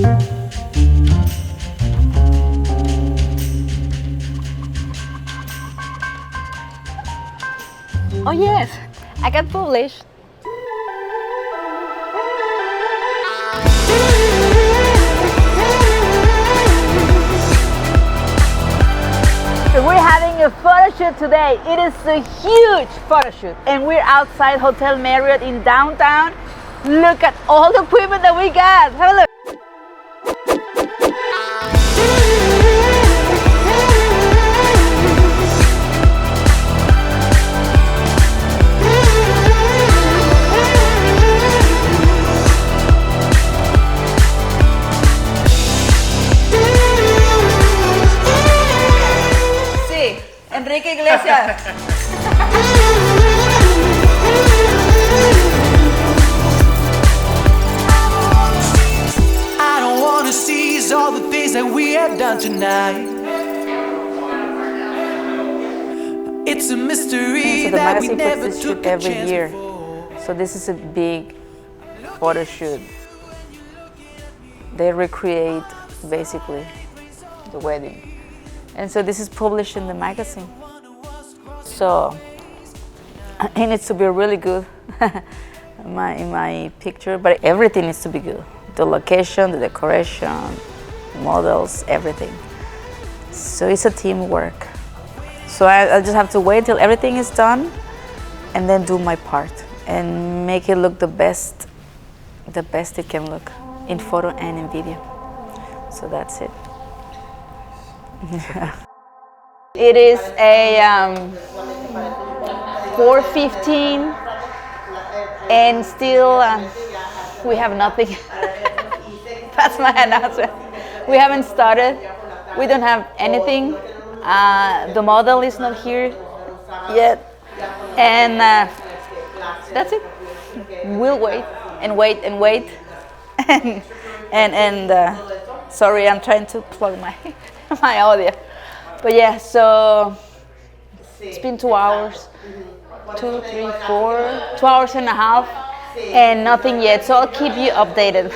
Oh yes, I got published. We're having a photo shoot today. It is a huge photo shoot and we're outside Hotel Marriott in downtown. Look at all the equipment that we got. Have a look. Enrique Iglesias. I don't wanna seize all the things that we have done tonight. It's a mystery So the that we magazine never puts this shoot took a every chance year. before. So this is a big photo shoot. They recreate basically the wedding. And so this is published in the magazine. So it needs to be really good in my picture, but everything needs to be good. The location, the decoration, models, everything. So it's a teamwork. So I just have to wait till everything is done and then do my part and make it look the best it can look in photo and in video. So that's it. It is a 4:15 and still we have nothing. That's my announcement. We haven't started. We don't have anything. The model is not here yet. And that's it. We'll wait and wait and wait. and sorry, I'm trying to plug my audio. But yeah, so it's been 2 hours, 2, 3, 4, 2 hours and a half, and nothing yet. So I'll keep you updated.